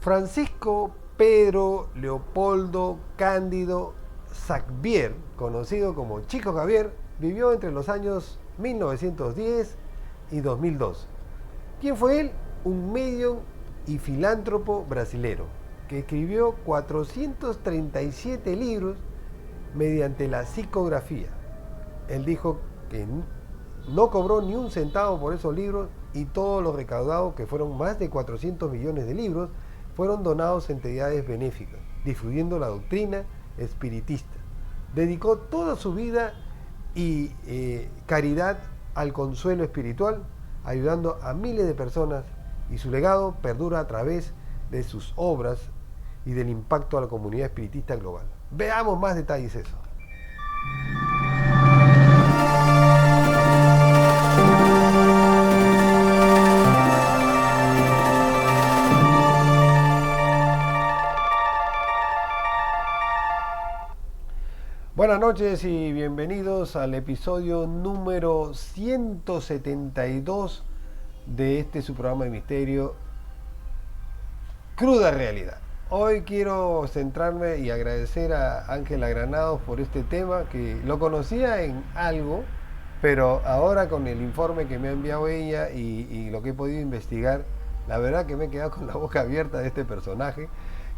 Francisco Pedro Leopoldo Cándido Xavier, conocido como Chico Xavier, vivió entre los años 1910 y 2002. ¿Quién fue él? Un médium y filántropo brasilero que escribió 437 libros mediante la psicografía. Él dijo que no cobró ni un centavo por esos libros y todos los recaudados, que fueron más de 400 millones de libros, fueron donados a entidades benéficas, difundiendo la doctrina espiritista. Dedicó toda su vida y caridad al consuelo espiritual, ayudando a miles de personas, y su legado perdura a través de sus obras y del impacto a la comunidad espiritista global. Veamos más detalles de eso. Buenas noches y bienvenidos al episodio número 172 de este su programa de misterio, Cruda Realidad. Hoy quiero centrarme y agradecer a Ángela Granados por este tema, que lo conocía en algo, pero ahora con el informe que me ha enviado ella y lo que he podido investigar, la verdad que me he quedado con la boca abierta de este personaje,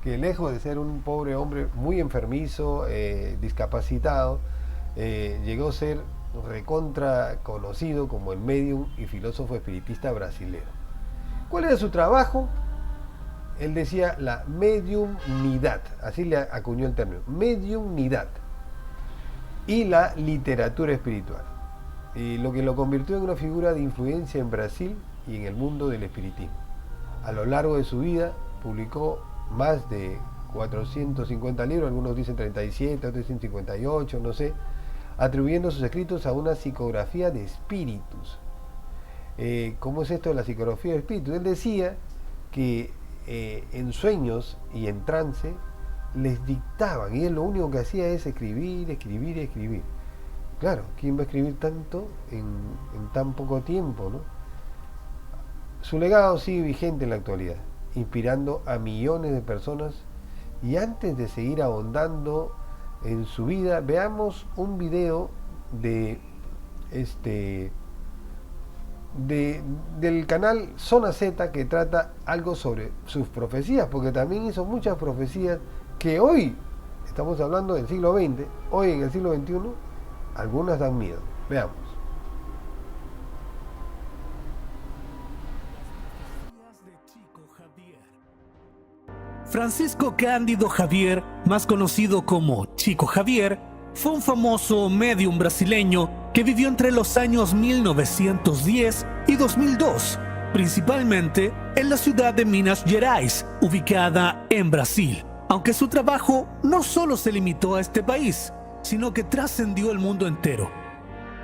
que lejos de ser un pobre hombre muy enfermizo, discapacitado, llegó a ser recontra conocido como el médium y filósofo espiritista brasilero. ¿Cuál era su trabajo? Él decía la mediumnidad, así le acuñó el término, mediumnidad, y la literatura espiritual, y lo que lo convirtió en una figura de influencia en Brasil y en el mundo del espiritismo. A lo largo de su vida publicó más de 450 libros, algunos dicen 37, otros dicen 58, no sé, atribuyendo sus escritos a una psicografía de espíritus. ¿Cómo es esto de la psicografía de espíritus? Él decía que en sueños y en trance les dictaban, y él lo único que hacía es escribir, escribir, escribir. Claro, ¿quién va a escribir tanto en tan poco tiempo, no? Su legado sigue vigente en la actualidad, inspirando a millones de personas. Y antes de seguir ahondando en su vida, veamos un video del canal Zona Z, que trata algo sobre sus profecías, porque también hizo muchas profecías que hoy, estamos hablando del siglo XX, hoy en el siglo XXI, algunas dan miedo. Veamos. Francisco Cándido Xavier, más conocido como Chico Xavier, fue un famoso médium brasileño que vivió entre los años 1910 y 2002, principalmente en la ciudad de Minas Gerais, ubicada en Brasil. Aunque su trabajo no solo se limitó a este país, sino que trascendió el mundo entero.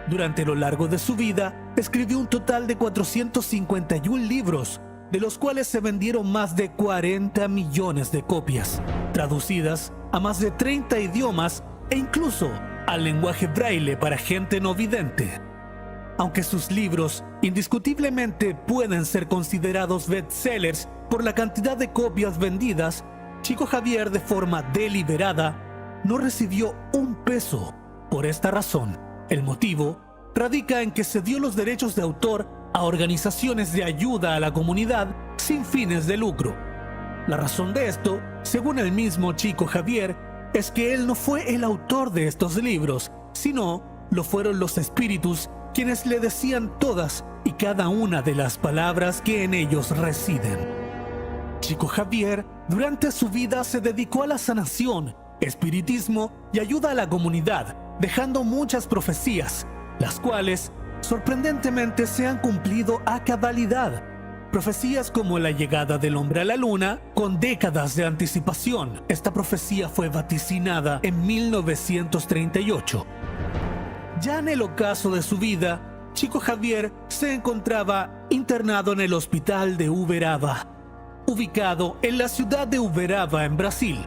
Durante lo largo de su vida, escribió un total de 451 libros, de los cuales se vendieron más de 40 millones de copias, traducidas a más de 30 idiomas e incluso al lenguaje braille para gente no vidente. Aunque sus libros indiscutiblemente pueden ser considerados bestsellers por la cantidad de copias vendidas, Chico Xavier, de forma deliberada, no recibió un peso por esta razón. El motivo radica en que cedió los derechos de autor a organizaciones de ayuda a la comunidad sin fines de lucro. La razón de esto, según el mismo Chico Xavier, es que él no fue el autor de estos libros, sino lo fueron los espíritus quienes le decían todas y cada una de las palabras que en ellos residen. Chico Xavier, durante su vida, se dedicó a la sanación, espiritismo y ayuda a la comunidad, dejando muchas profecías, las cuales sorprendentemente se han cumplido a cabalidad. Profecías como la llegada del hombre a la luna, con décadas de anticipación. Esta profecía fue vaticinada en 1938. Ya en el ocaso de su vida, Chico Xavier se encontraba internado en el hospital de Uberaba, ubicado en la ciudad de Uberaba, en Brasil.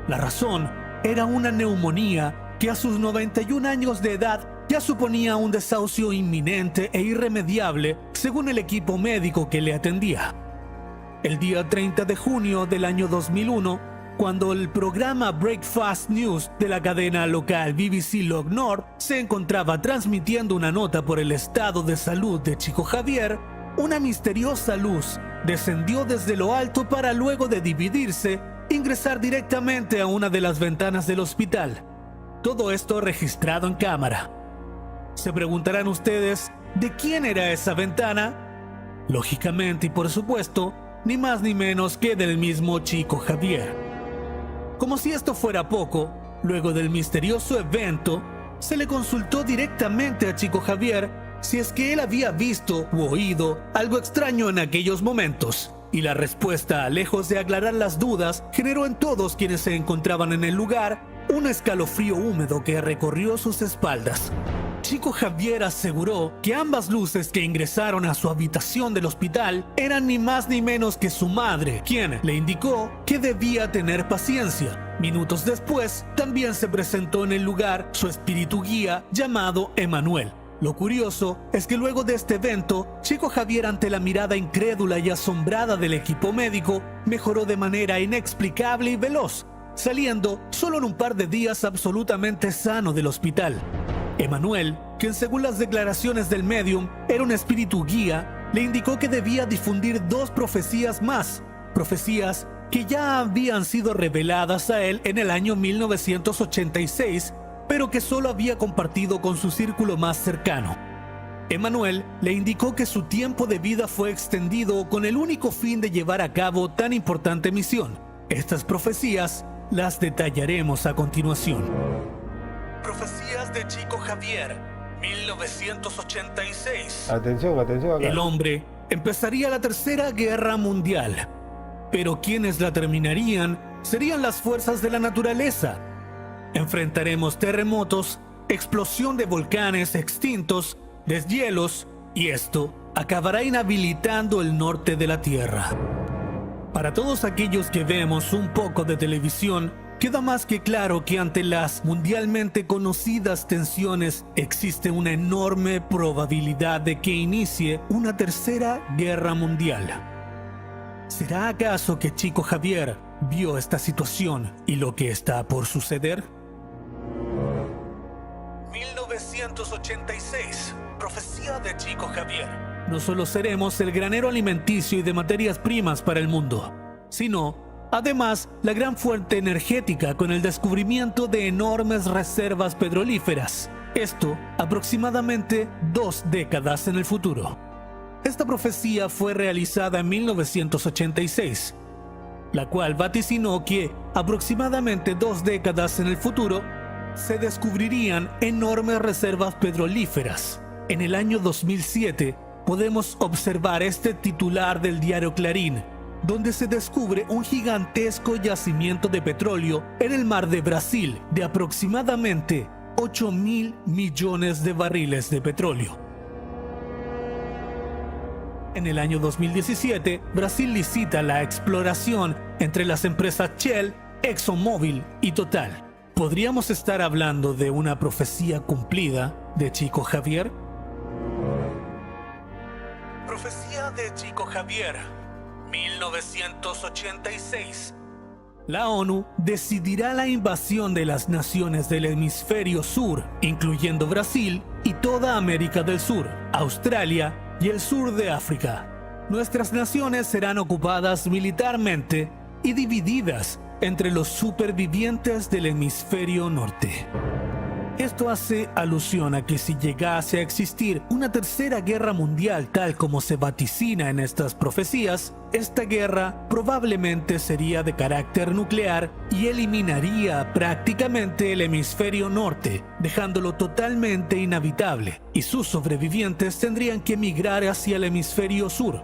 La razón era una neumonía que a sus 91 años de edad ya suponía un desahucio inminente e irremediable, según el equipo médico que le atendía. El día 30 de junio del año 2001, cuando el programa Breakfast News de la cadena local BBC Log Nord se encontraba transmitiendo una nota por el estado de salud de Chico Javier, una misteriosa luz descendió desde lo alto para luego de dividirse, ingresar directamente a una de las ventanas del hospital. Todo esto registrado en cámara. Se preguntarán ustedes, ¿de quién era esa ventana? Lógicamente y por supuesto, ni más ni menos que del mismo Chico Javier. Como si esto fuera poco, luego del misterioso evento, se le consultó directamente a Chico Javier si es que él había visto u oído algo extraño en aquellos momentos. Y la respuesta, lejos de aclarar las dudas, generó en todos quienes se encontraban en el lugar un escalofrío húmedo que recorrió sus espaldas. Chico Javier aseguró que ambas luces que ingresaron a su habitación del hospital eran ni más ni menos que su madre, quien le indicó que debía tener paciencia. Minutos después, también se presentó en el lugar su espíritu guía llamado Emanuel. Lo curioso es que luego de este evento, Chico Javier, ante la mirada incrédula y asombrada del equipo médico, mejoró de manera inexplicable y veloz, saliendo solo en un par de días absolutamente sano del hospital. Emanuel, quien según las declaraciones del médium era un espíritu guía, le indicó que debía difundir 2 profecías más, profecías que ya habían sido reveladas a él en el año 1986, pero que solo había compartido con su círculo más cercano. Emanuel le indicó que su tiempo de vida fue extendido con el único fin de llevar a cabo tan importante misión. Estas profecías las detallaremos a continuación. Profecías de Chico Javier, 1986. Atención acá. El hombre empezaría la Tercera Guerra Mundial, pero quienes la terminarían serían las fuerzas de la naturaleza. Enfrentaremos terremotos, explosión de volcanes extintos, deshielos, y esto acabará inhabilitando el norte de la Tierra. Para todos aquellos que vemos un poco de televisión, queda más que claro que ante las mundialmente conocidas tensiones existe una enorme probabilidad de que inicie una tercera guerra mundial. ¿Será acaso que Chico Javier vio esta situación y lo que está por suceder? 1986, profecía de Chico Javier. No solo seremos el granero alimenticio y de materias primas para el mundo, sino, además, la gran fuente energética con el descubrimiento de enormes reservas petrolíferas. Esto aproximadamente 2 décadas en el futuro. Esta profecía fue realizada en 1986, la cual vaticinó que aproximadamente 2 décadas en el futuro se descubrirían enormes reservas petrolíferas. En el año 2007 podemos observar este titular del diario Clarín, donde se descubre un gigantesco yacimiento de petróleo en el mar de Brasil de aproximadamente 8.000 millones de barriles de petróleo. En el año 2017, Brasil licita la exploración entre las empresas Shell, ExxonMobil y Total. ¿Podríamos estar hablando de una profecía cumplida de Chico Javier? Profecía de Chico Javier, 1986. La ONU decidirá la invasión de las naciones del hemisferio sur, incluyendo Brasil y toda América del Sur, Australia y el sur de África. Nuestras naciones serán ocupadas militarmente y divididas entre los supervivientes del hemisferio norte. Esto hace alusión a que si llegase a existir una tercera guerra mundial tal como se vaticina en estas profecías, esta guerra probablemente sería de carácter nuclear y eliminaría prácticamente el hemisferio norte, dejándolo totalmente inhabitable, y sus sobrevivientes tendrían que emigrar hacia el hemisferio sur.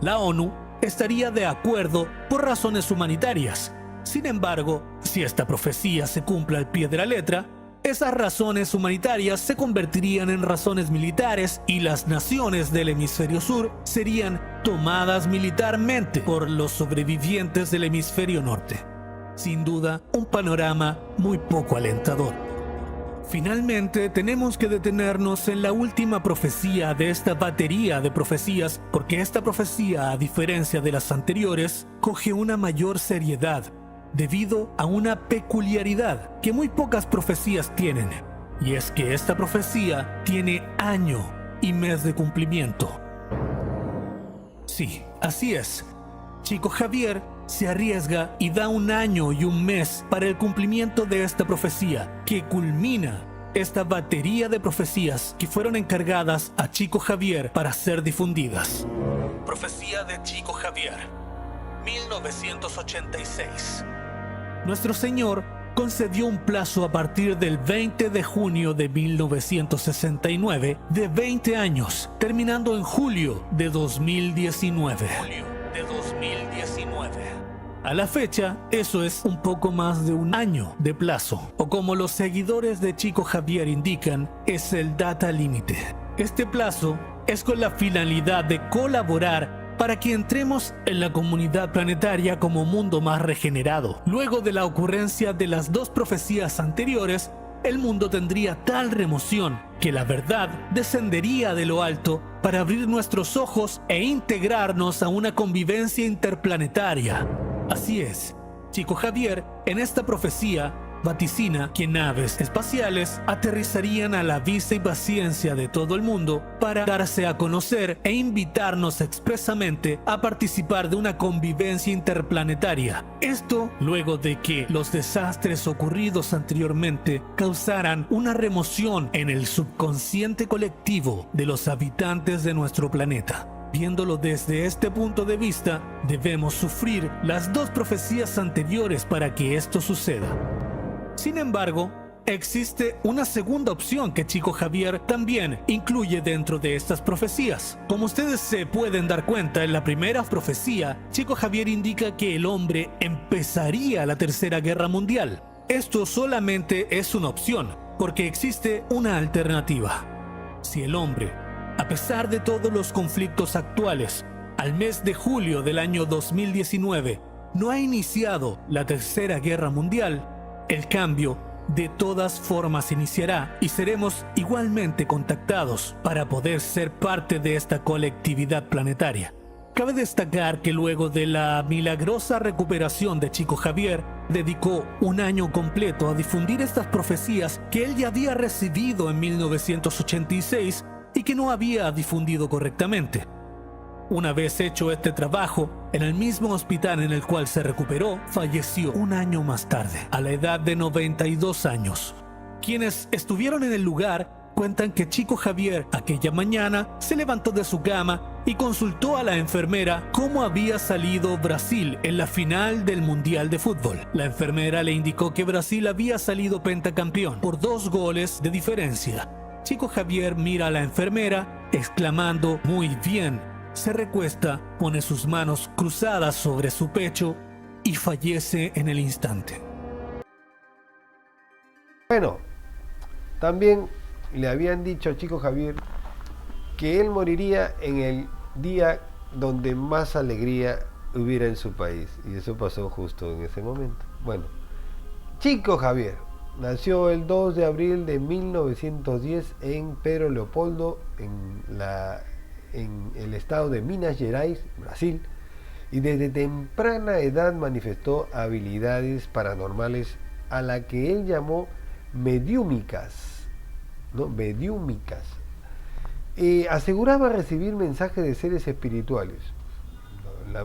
La ONU estaría de acuerdo por razones humanitarias. Sin embargo, si esta profecía se cumple al pie de la letra, esas razones humanitarias se convertirían en razones militares y las naciones del hemisferio sur serían tomadas militarmente por los sobrevivientes del hemisferio norte. Sin duda, un panorama muy poco alentador. Finalmente, tenemos que detenernos en la última profecía de esta batería de profecías, porque esta profecía, a diferencia de las anteriores, coge una mayor seriedad, debido a una peculiaridad que muy pocas profecías tienen, y es que esta profecía tiene año y mes de cumplimiento. Sí, así es. Chico Javier se arriesga y da un año y un mes para el cumplimiento de esta profecía, que culmina esta batería de profecías que fueron encargadas a Chico Javier para ser difundidas. Profecía de Chico Javier, 1986. Nuestro Señor concedió un plazo a partir del 20 de junio de 1969 de 20 años, terminando en julio de 2019. A la fecha, eso es un poco más de un año de plazo, o como los seguidores de Chico Javier indican, es el data límite. Este plazo es con la finalidad de colaborar para que entremos en la comunidad planetaria como mundo más regenerado. Luego de la ocurrencia de las dos profecías anteriores, el mundo tendría tal remoción que la verdad descendería de lo alto para abrir nuestros ojos e integrarnos a una convivencia interplanetaria. Así es, Chico Javier en esta profecía vaticina que naves espaciales aterrizarían a la vista y paciencia de todo el mundo para darse a conocer e invitarnos expresamente a participar de una convivencia interplanetaria. Esto luego de que los desastres ocurridos anteriormente causaran una remoción en el subconsciente colectivo de los habitantes de nuestro planeta. Viéndolo desde este punto de vista, debemos sufrir las dos profecías anteriores para que esto suceda. Sin embargo, existe una segunda opción que Chico Javier también incluye dentro de estas profecías. Como ustedes se pueden dar cuenta, en la primera profecía, Chico Javier indica que el hombre empezaría la Tercera Guerra Mundial. Esto solamente es una opción, porque existe una alternativa. Si el hombre, a pesar de todos los conflictos actuales, al mes de julio del año 2019, no ha iniciado la Tercera Guerra Mundial, el cambio de todas formas iniciará y seremos igualmente contactados para poder ser parte de esta colectividad planetaria. Cabe destacar que luego de la milagrosa recuperación de Chico Javier, dedicó un año completo a difundir estas profecías que él ya había recibido en 1986 y que no había difundido correctamente. Una vez hecho este trabajo, en el mismo hospital en el cual se recuperó, falleció un año más tarde, a la edad de 92 años. Quienes estuvieron en el lugar cuentan que Chico Javier aquella mañana se levantó de su cama y consultó a la enfermera cómo había salido Brasil en la final del Mundial de Fútbol. La enfermera le indicó que Brasil había salido pentacampeón por 2 goles de diferencia. Chico Javier mira a la enfermera exclamando "muy bien". Se recuesta, pone sus manos cruzadas sobre su pecho y fallece en el instante. Bueno, también le habían dicho a Chico Javier que él moriría en el día donde más alegría hubiera en su país, y eso pasó justo en ese momento. Bueno, Chico Javier nació el 2 de abril de 1910 en Pedro Leopoldo, en el estado de Minas Gerais, Brasil, y desde temprana edad manifestó habilidades paranormales a la que él llamó mediúmicas, ¿no? Mediúmicas. Aseguraba recibir mensajes de seres espirituales.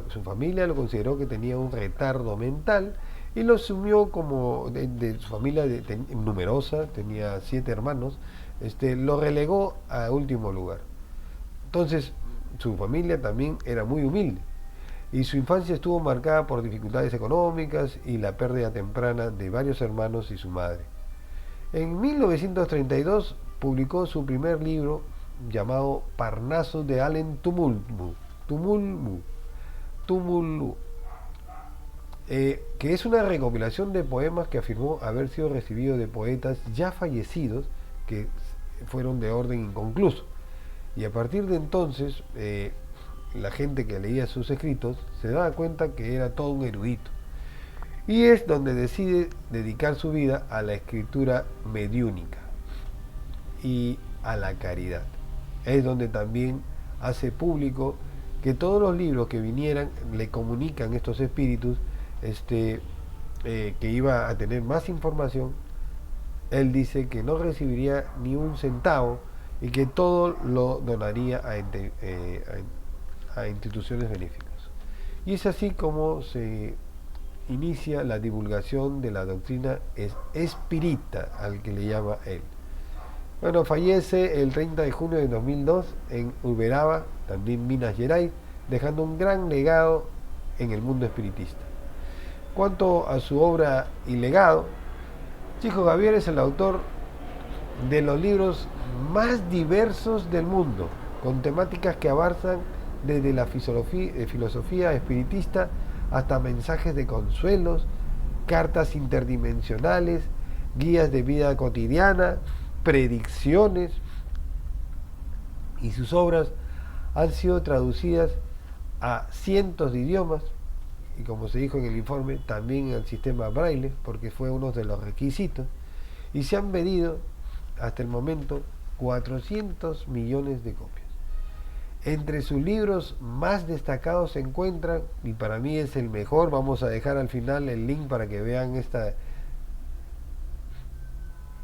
Su familia lo consideró que tenía un retardo mental y lo asumió como de su familia numerosa, tenía 7 hermanos, lo relegó a último lugar. Entonces, su familia también era muy humilde y su infancia estuvo marcada por dificultades económicas y la pérdida temprana de varios hermanos y su madre. En 1932 publicó su primer libro llamado Parnaso de Allen Tumulmu, que es una recopilación de poemas que afirmó haber sido recibido de poetas ya fallecidos que fueron de orden inconcluso. Y a partir de entonces, la gente que leía sus escritos se daba cuenta que era todo un erudito. Y es donde decide dedicar su vida a la escritura mediúnica. y a la caridad. Es donde también hace público que todos los libros que vinieran le comunican estos espíritus que iba a tener más información. Él dice que no recibiría ni un centavo y que todo lo donaría a instituciones benéficas. Y es así como se inicia la divulgación de la doctrina espírita, al que le llama él. Bueno, fallece el 30 de junio de 2002 en Uberaba, también Minas Gerais, dejando un gran legado en el mundo espiritista. Cuanto a su obra y legado, Chico Xavier es el autor de los libros más diversos del mundo, con temáticas que abarcan desde la filosofía espiritista hasta mensajes de consuelos, cartas interdimensionales, guías de vida cotidiana, predicciones, y sus obras han sido traducidas a cientos de idiomas, y como se dijo en el informe, también al sistema Braille, porque fue uno de los requisitos, y se han vendido hasta el momento 400 millones de copias. Entre sus libros más destacados se encuentran, y para mí es el mejor, vamos a dejar al final el link para que vean esta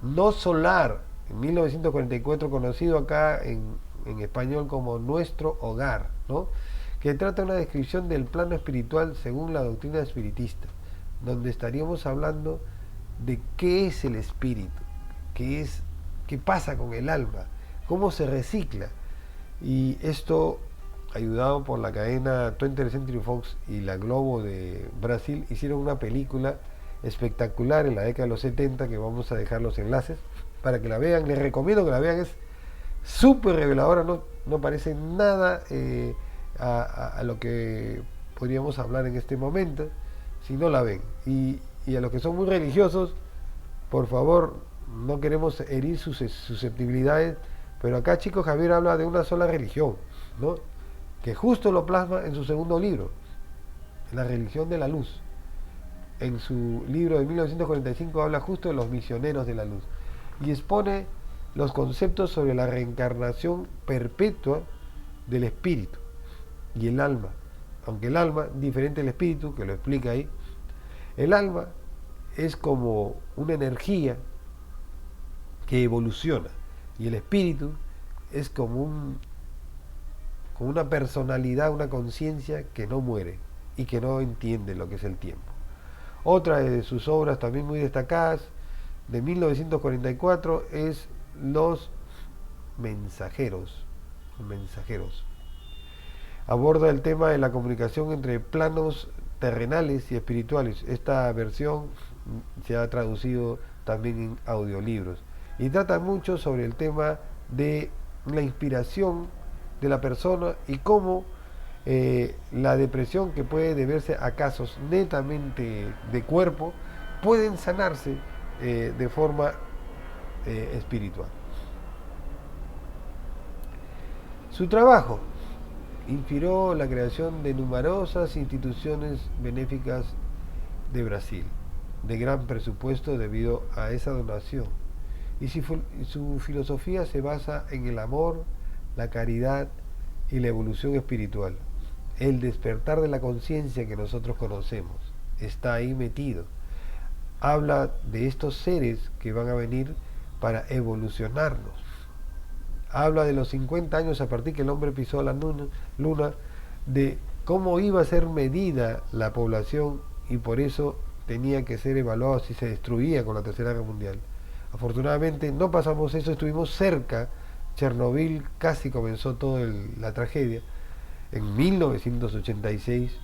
No Solar, en 1944, conocido acá en español como Nuestro Hogar, ¿no?, que trata una descripción del plano espiritual según la doctrina espiritista, donde estaríamos hablando de qué es el espíritu, qué pasa con el alma, cómo se recicla. Y esto, ayudado por la cadena 20th Century Fox y la Globo de Brasil, hicieron una película espectacular en la década de los 70, que vamos a dejar los enlaces para que la vean. Les recomiendo que la vean, es súper reveladora, no parece nada a lo que podríamos hablar en este momento si no la ven. Y a los que son muy religiosos, por favor, no queremos herir sus susceptibilidades, pero acá Chico Xavier habla de una sola religión, ¿no?, que justo lo plasma en su segundo libro, La religión de la luz. En su libro de 1945 habla justo de los misioneros de la luz y expone los conceptos sobre la reencarnación perpetua del espíritu y el alma. Aunque el alma, diferente del espíritu, que lo explica ahí, el alma es como una energía que evoluciona y el espíritu es como una personalidad, una conciencia que no muere y que no entiende lo que es el tiempo. Otra de sus obras también muy destacadas, de 1944, es Los Mensajeros. Aborda el tema de la comunicación entre planos terrenales y espirituales. Esta versión se ha traducido también en audiolibros y trata mucho sobre el tema de la inspiración de la persona y cómo la depresión, que puede deberse a casos netamente de cuerpo, pueden sanarse de forma espiritual. Su trabajo inspiró la creación de numerosas instituciones benéficas de Brasil, de gran presupuesto debido a esa donación. Y su filosofía se basa en el amor, la caridad y la evolución espiritual. El despertar de la conciencia que nosotros conocemos está ahí metido. Habla de estos seres que van a venir para evolucionarnos. Habla de los 50 años a partir que el hombre pisó la luna, de cómo iba a ser medida la población y por eso tenía que ser evaluado si se destruía con la Tercera Guerra Mundial. Afortunadamente no pasamos eso, estuvimos cerca. Chernobyl casi comenzó toda la tragedia. En 1986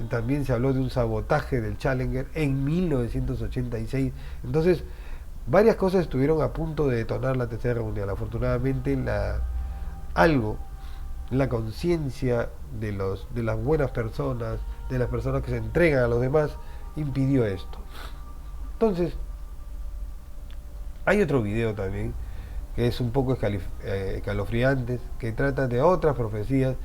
también se habló de un sabotaje del Challenger en 1986. Entonces, varias cosas estuvieron a punto de detonar la Tercera Guerra Mundial. Afortunadamente, la conciencia de las buenas personas, de las personas que se entregan a los demás, impidió esto. Entonces, hay otro video también que es un poco escalofriante, que trata de otras profecías,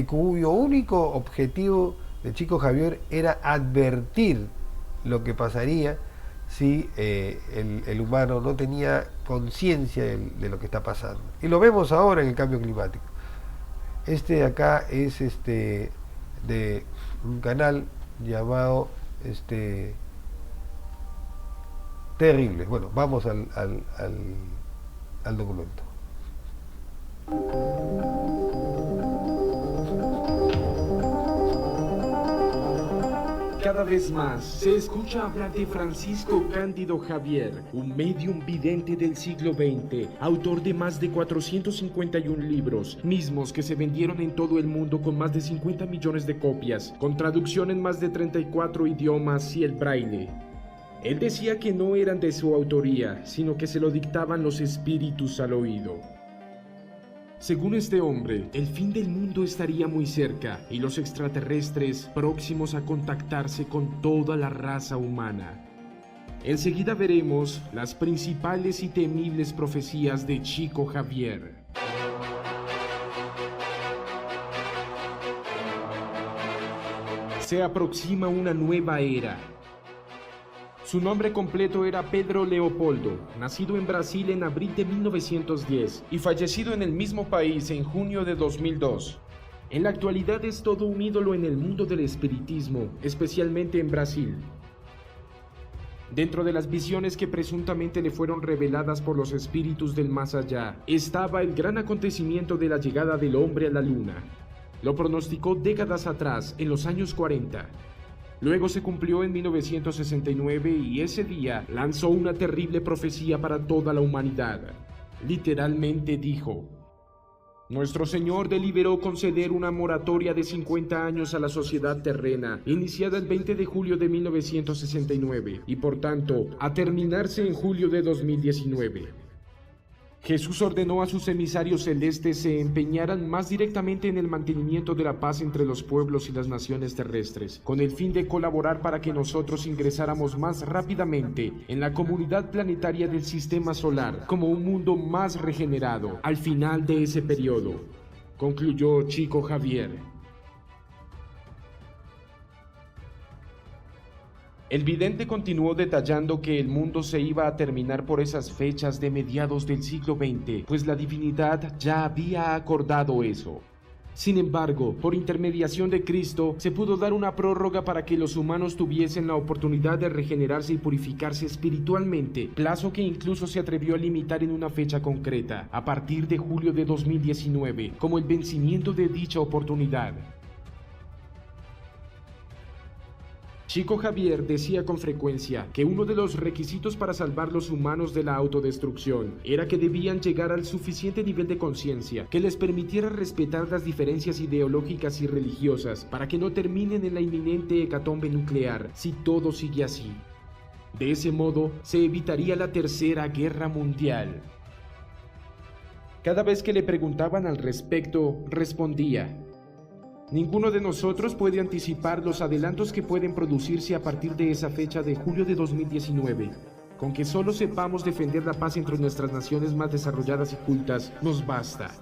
cuyo único objetivo de Chico Xavier era advertir lo que pasaría si el humano no tenía conciencia de lo que está pasando. Y lo vemos ahora en el cambio climático. Este de acá es de un canal llamado Terribles. Bueno, vamos al documento. Cada vez más se escucha hablar de Francisco Cándido Javier, un médium vidente del siglo XX, autor de más de 451 libros, mismos que se vendieron en todo el mundo con más de 50 millones de copias, con traducción en más de 34 idiomas y el braille. Él decía que no eran de su autoría, sino que se lo dictaban los espíritus al oído. Según este hombre, el fin del mundo estaría muy cerca y los extraterrestres próximos a contactarse con toda la raza humana. Enseguida veremos las principales y temibles profecías de Chico Javier. Se aproxima una nueva era. Su nombre completo era Pedro Leopoldo, nacido en Brasil en abril de 1910 y fallecido en el mismo país en junio de 2002. En la actualidad es todo un ídolo en el mundo del espiritismo, especialmente en Brasil. Dentro de las visiones que presuntamente le fueron reveladas por los espíritus del más allá, estaba el gran acontecimiento de la llegada del hombre a la luna. Lo pronosticó décadas atrás, en los años 40. Luego se cumplió en 1969 y ese día lanzó una terrible profecía para toda la humanidad. Literalmente dijo: Nuestro Señor deliberó conceder una moratoria de 50 años a la sociedad terrena, iniciada el 20 de julio de 1969 y por tanto a terminarse en julio de 2019. Jesús ordenó a sus emisarios celestes se empeñaran más directamente en el mantenimiento de la paz entre los pueblos y las naciones terrestres, con el fin de colaborar para que nosotros ingresáramos más rápidamente en la comunidad planetaria del sistema solar, como un mundo más regenerado, al final de ese periodo, concluyó Chico Javier. El vidente continuó detallando que el mundo se iba a terminar por esas fechas de mediados del siglo XX, pues la divinidad ya había acordado eso. Sin embargo, por intermediación de Cristo, se pudo dar una prórroga para que los humanos tuviesen la oportunidad de regenerarse y purificarse espiritualmente, plazo que incluso se atrevió a limitar en una fecha concreta, a partir de julio de 2019, como el vencimiento de dicha oportunidad. Chico Javier decía con frecuencia que uno de los requisitos para salvar los humanos de la autodestrucción era que debían llegar al suficiente nivel de conciencia que les permitiera respetar las diferencias ideológicas y religiosas para que no terminen en la inminente hecatombe nuclear si todo sigue así. De ese modo se evitaría la Tercera Guerra Mundial. Cada vez que le preguntaban al respecto, respondía: Ninguno de nosotros puede anticipar los adelantos que pueden producirse a partir de esa fecha de julio de 2019. Con que solo sepamos defender la paz entre nuestras naciones más desarrolladas y cultas, nos basta.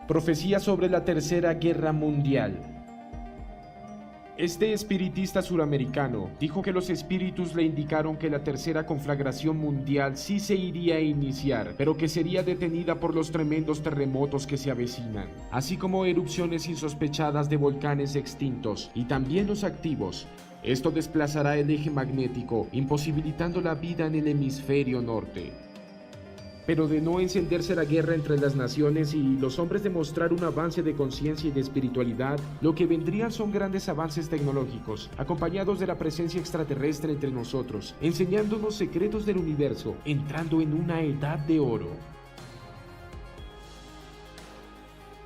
Profecía sobre la Tercera Guerra Mundial. Este espiritista suramericano dijo que los espíritus le indicaron que la tercera conflagración mundial sí se iría a iniciar, pero que sería detenida por los tremendos terremotos que se avecinan, así como erupciones insospechadas de volcanes extintos y también los activos. Esto desplazará el eje magnético, imposibilitando la vida en el hemisferio norte. Pero de no encenderse la guerra entre las naciones y los hombres demostrar un avance de conciencia y de espiritualidad, lo que vendrían son grandes avances tecnológicos, acompañados de la presencia extraterrestre entre nosotros, enseñándonos secretos del universo, entrando en una edad de oro.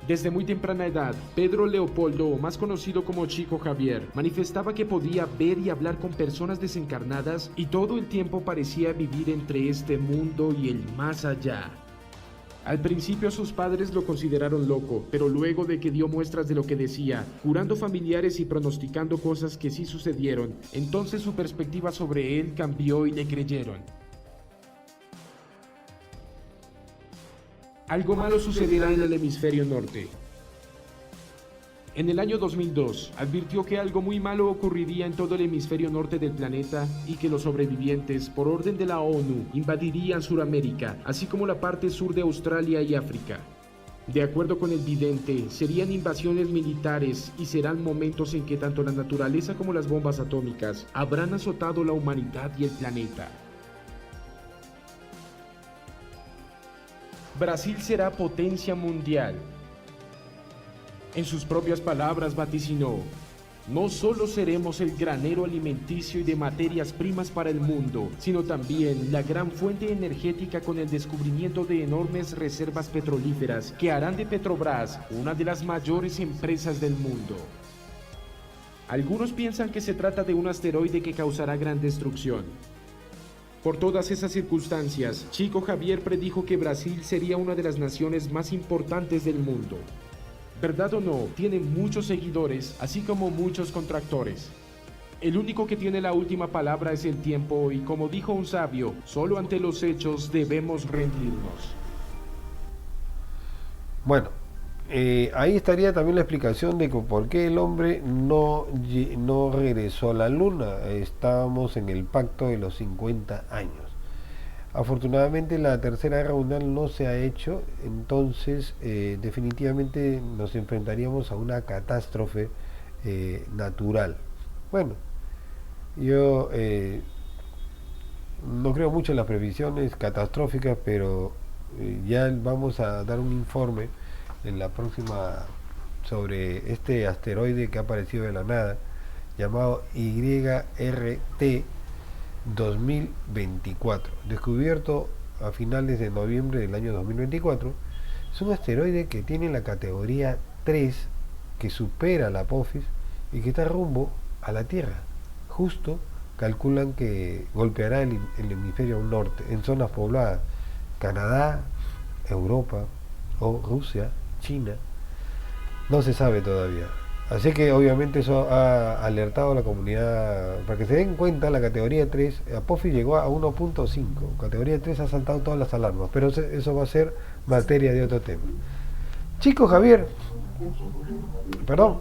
Desde muy temprana edad, Pedro Leopoldo, más conocido como Chico Javier, manifestaba que podía ver y hablar con personas desencarnadas y todo el tiempo parecía vivir entre este mundo y el más allá. Al principio sus padres lo consideraron loco, pero luego de que dio muestras de lo que decía, curando familiares y pronosticando cosas que sí sucedieron, entonces su perspectiva sobre él cambió y le creyeron. Algo malo sucederá en el hemisferio norte. En el año 2002, advirtió que algo muy malo ocurriría en todo el hemisferio norte del planeta y que los sobrevivientes, por orden de la ONU, invadirían Sudamérica, así como la parte sur de Australia y África. De acuerdo con el vidente, serían invasiones militares y serán momentos en que tanto la naturaleza como las bombas atómicas habrán azotado la humanidad y el planeta. Brasil será potencia mundial. En sus propias palabras vaticinó: no solo seremos el granero alimenticio y de materias primas para el mundo, sino también la gran fuente energética con el descubrimiento de enormes reservas petrolíferas que harán de Petrobras una de las mayores empresas del mundo. Algunos piensan que se trata de un asteroide que causará gran destrucción. Por todas esas circunstancias, Chico Xavier predijo que Brasil sería una de las naciones más importantes del mundo. ¿Verdad o no? Tiene muchos seguidores, así como muchos contractores. El único que tiene la última palabra es el tiempo y, como dijo un sabio, solo ante los hechos debemos rendirnos. Bueno, ahí estaría también la explicación de que por qué el hombre no regresó a la luna. Estábamos en el pacto de los 50 años. Afortunadamente la Tercera Guerra Mundial no se ha hecho, entonces definitivamente nos enfrentaríamos a una catástrofe natural. Bueno, yo no creo mucho en las previsiones catastróficas, pero ya vamos a dar un informe en la próxima sobre este asteroide que ha aparecido de la nada, llamado YRT 2024, descubierto a finales de noviembre del año 2024. Es un asteroide que tiene la categoría 3, que supera la Apophis y que está rumbo a la Tierra. Justo calculan que golpeará el hemisferio norte en zonas pobladas: Canadá, Europa o Rusia, China. No se sabe todavía. Así que obviamente eso ha alertado a la comunidad. Para que se den cuenta, la categoría 3, Apophis llegó a 1.5, categoría 3 ha saltado todas las alarmas, pero eso va a ser materia de otro tema. Chico Xavier, perdón,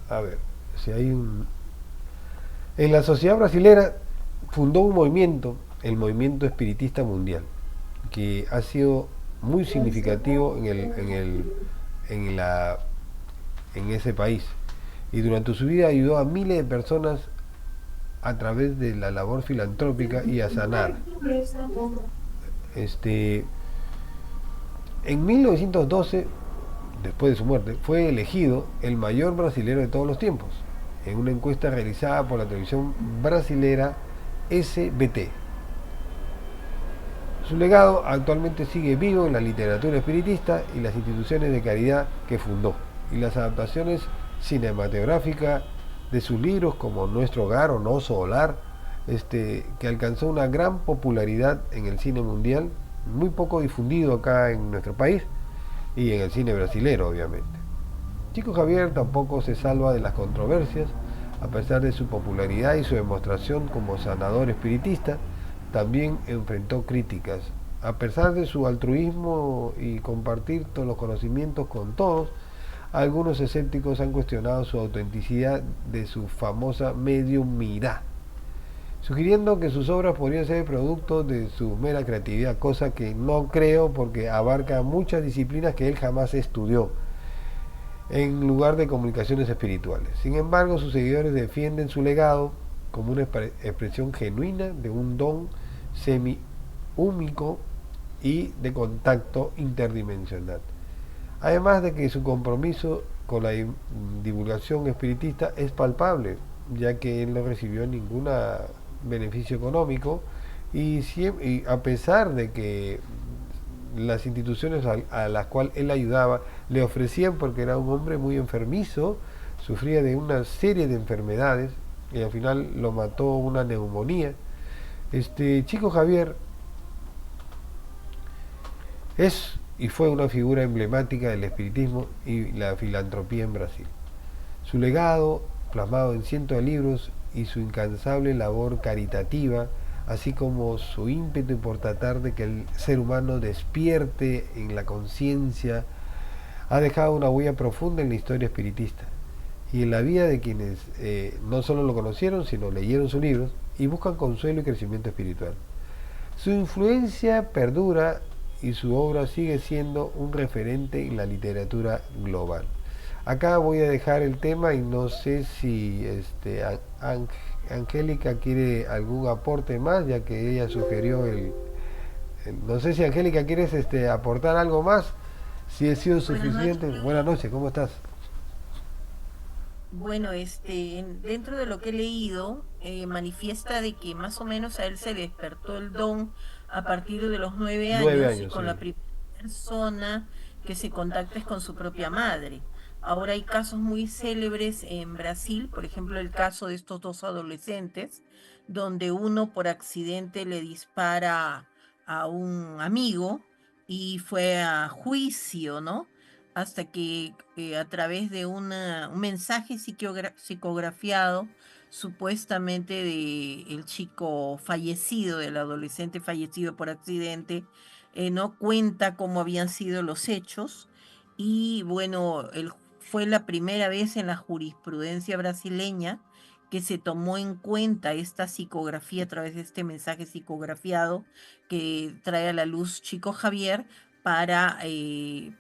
a ver, si hay un... En la sociedad brasilera fundó un movimiento, el Movimiento Espiritista Mundial, que ha sido muy significativo en ese país, y durante su vida ayudó a miles de personas a través de la labor filantrópica y a sanar. En 1912, después de su muerte, fue elegido el mayor brasilero de todos los tiempos en una encuesta realizada por la televisión brasilera SBT. Su legado actualmente sigue vivo en la literatura espiritista y las instituciones de caridad que fundó, y las adaptaciones cinematográficas de sus libros como Nuestro Hogar o No Solar, que alcanzó una gran popularidad en el cine mundial, muy poco difundido acá en nuestro país y en el cine brasilero, obviamente. Chico Xavier tampoco se salva de las controversias, a pesar de su popularidad y su demostración como sanador espiritista. También enfrentó críticas. A pesar de su altruismo y compartir todos los conocimientos con todos, algunos escépticos han cuestionado su autenticidad de su famosa mediumidad, sugiriendo que sus obras podrían ser producto de su mera creatividad, cosa que no creo, porque abarca muchas disciplinas que él jamás estudió, en lugar de comunicaciones espirituales. Sin embargo, sus seguidores defienden su legado como una expresión genuina de un don semi-único y de contacto interdimensional. Además de que su compromiso con la divulgación espiritista es palpable, ya que él no recibió ningún beneficio económico, y a pesar de que las instituciones a las cuales él ayudaba le ofrecían, porque era un hombre muy enfermizo, sufría de una serie de enfermedades, y al final lo mató una neumonía. Chico Xavier es y fue una figura emblemática del espiritismo y la filantropía en Brasil. Su legado, plasmado en cientos de libros, y su incansable labor caritativa así como su ímpetu por tratar de que el ser humano despierte en la conciencia, ha dejado una huella profunda en la historia espiritista y en la vida de quienes no solo lo conocieron, sino leyeron sus libros y buscan consuelo y crecimiento espiritual. Su influencia perdura y su obra sigue siendo un referente en la literatura global. Acá voy a dejar el tema y no sé si Angélica quiere algún aporte más, ya que ella sugirió no sé si Angélica quieres aportar algo más, si he sido Buenas suficiente. noches. Buenas noches, ¿cómo estás? Bueno, dentro de lo que he leído, manifiesta de que más o menos a él se le despertó el don a partir de los nueve Nueve años y años, con sí. la primera persona que se contacta es con su propia madre. Ahora hay casos muy célebres en Brasil, por ejemplo, el caso de estos dos adolescentes, donde uno por accidente le dispara a un amigo y fue a juicio, ¿no? Hasta que a través de un mensaje psicografiado, supuestamente de el chico fallecido, del adolescente fallecido por accidente, no cuenta cómo habían sido los hechos y bueno, fue la primera vez en la jurisprudencia brasileña que se tomó en cuenta esta psicografía a través de este mensaje psicografiado que trae a la luz Chico Javier para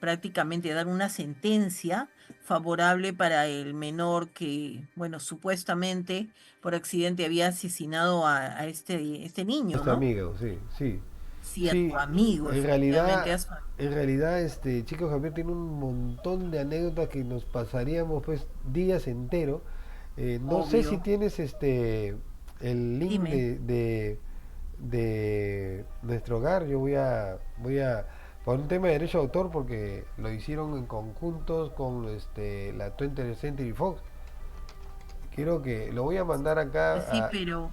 prácticamente dar una sentencia favorable para el menor que, bueno, supuestamente por accidente había asesinado a este niño, Nuestro ¿no? amigo, sí, sí. Sí, a su Sí, amigo, en efectivamente, realidad, en realidad Chico Javier tiene un montón de anécdotas que nos pasaríamos pues días enteros. No sé si obvio. tienes el link Dime. de nuestro hogar. Yo por un tema de derecho de autor, porque lo hicieron en conjuntos con la 20th Century Fox. Quiero que lo voy a mandar Pues sí, acá a, pero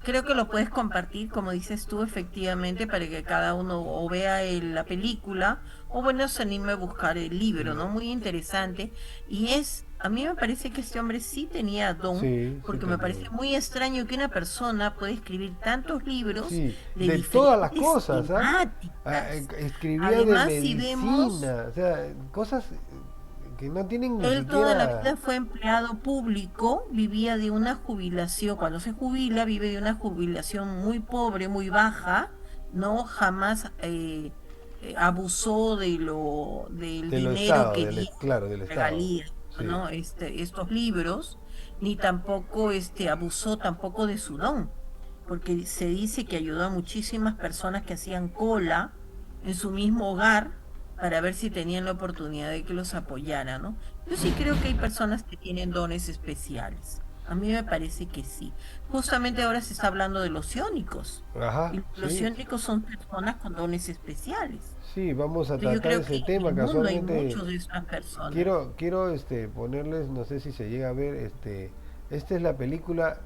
creo que lo puedes compartir, como dices tú, efectivamente, para que cada uno o vea la película o bueno, se anime a buscar el libro, ¿no? Muy interesante. Y a mí me parece que este hombre sí tenía don, sí, sí porque me tenía. parece muy extraño que una persona pueda escribir tantos libros Sí, de de todas las diferentes cosas, ¿ah? temáticas. Escribía de Además, si vemos, medicina, o sea, cosas que no tienen ni él toda la siquiera... vida fue empleado público, vivía de una jubilación, cuando se jubila, vive de una jubilación muy pobre, muy baja, no jamás abusó del De lo dinero Estado, que dio claro, del Estado. regalías, Sí. ¿no? Estos libros, ni tampoco abusó tampoco de su don, porque se dice que ayudó a muchísimas personas que hacían cola en su mismo hogar para ver si tenían la oportunidad de que los apoyara, ¿no? Yo sí creo que hay personas que tienen dones especiales. A mí me parece que sí. Justamente ahora se está hablando de los ciónicos. Ajá, Y los sí. ciónicos son personas con dones especiales. Sí, vamos a Entonces yo tratar creo que ese en el tema mundo hay casualmente. muchos de estas personas. Quiero ponerles, no sé si se llega a ver, esta es la película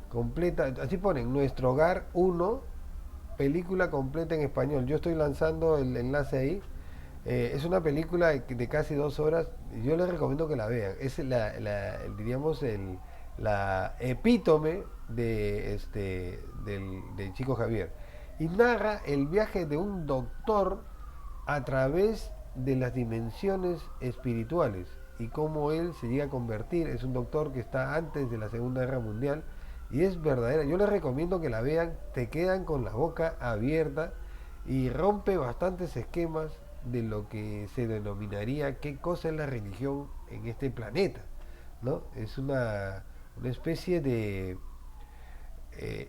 completa, así ponen, Nuestro Hogar uno, película completa en español. Yo estoy lanzando el enlace ahí. Es una película de casi 2 horas. Y yo les recomiendo que la vean. Es diríamos, la epítome del Chico Javier. Y narra el viaje de un doctor a través de las dimensiones espirituales y cómo él se llega a convertir. Es un doctor que está antes de la Segunda Guerra Mundial y es verdadera. Yo les recomiendo que la vean, te quedan con la boca abierta y rompe bastantes esquemas de lo que se denominaría qué cosa es la religión en este planeta, ¿no? Es una especie de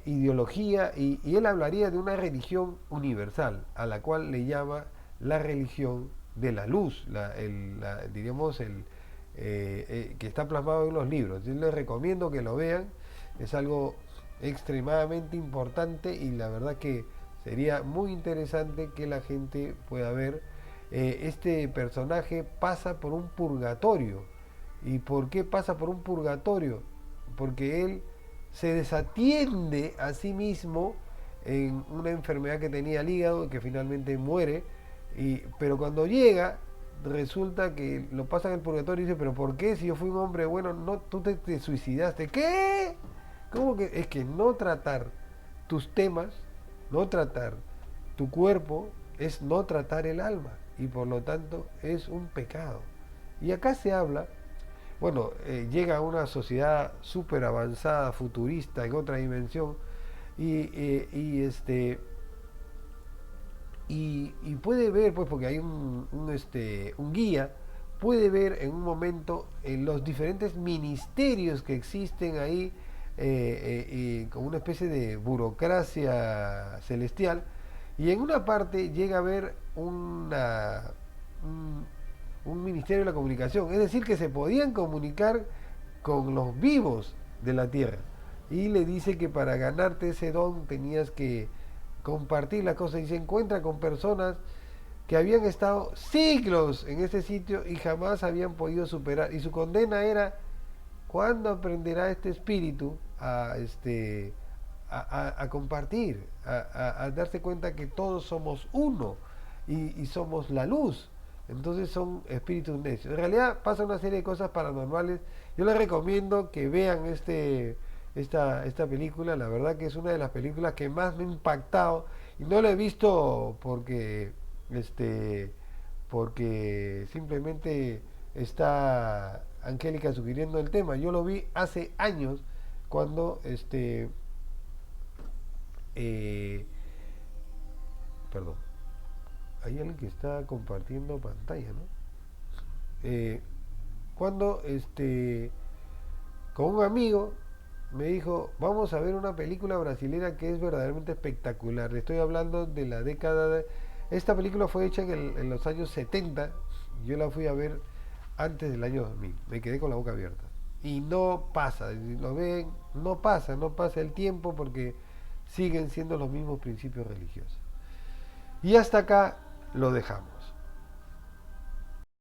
ideología y él hablaría de una religión universal a la cual le llama la religión de la luz, diríamos que está plasmado en los libros. Yo les recomiendo que lo vean, es algo extremadamente importante y la verdad que sería muy interesante que la gente pueda ver. Este personaje pasa por un purgatorio. ¿Y por qué pasa por un purgatorio? Porque él se desatiende a sí mismo en una enfermedad que tenía al hígado y que finalmente muere. Pero cuando llega, resulta que lo pasa en el purgatorio y dice, pero ¿por qué si yo fui un hombre bueno? No, tú te suicidaste. ¿Qué? ¿Cómo que? Es que no tratar tus temas, no tratar tu cuerpo, es no tratar el alma, y por lo tanto es un pecado. Y acá se habla, bueno, llega a una sociedad súper avanzada, futurista, en otra dimensión, y puede ver, pues porque hay un guía, puede ver en un momento los diferentes ministerios que existen ahí, como una especie de burocracia celestial, y en una parte llega a ver un, un ministerio de la comunicación, es decir, que se podían comunicar con los vivos de la tierra. Y le dice que para ganarte ese don tenías que compartir las cosas, y se encuentra con personas que habían estado siglos en ese sitio y jamás habían podido superar, y su condena era: ¿cuándo aprenderá este espíritu a compartir, a darse cuenta que todos somos uno y somos la luz? Entonces son espíritus necios. En realidad pasa una serie de cosas paranormales. Yo les recomiendo que vean esta película. La verdad que es una de las películas que más me ha impactado, y no la he visto porque simplemente está Angélica sugiriendo el tema. Yo lo vi hace años cuando perdón, hay alguien que está compartiendo pantalla, ¿no? Cuando con un amigo me dijo: vamos a ver una película brasilera que es verdaderamente espectacular. Le estoy hablando de la década de... Esta película fue hecha en los años 70. Yo la fui a ver antes del año 2000. Me quedé con la boca abierta. Y no pasa, si lo ven, no pasa el tiempo, porque siguen siendo los mismos principios religiosos. Y hasta acá lo dejamos.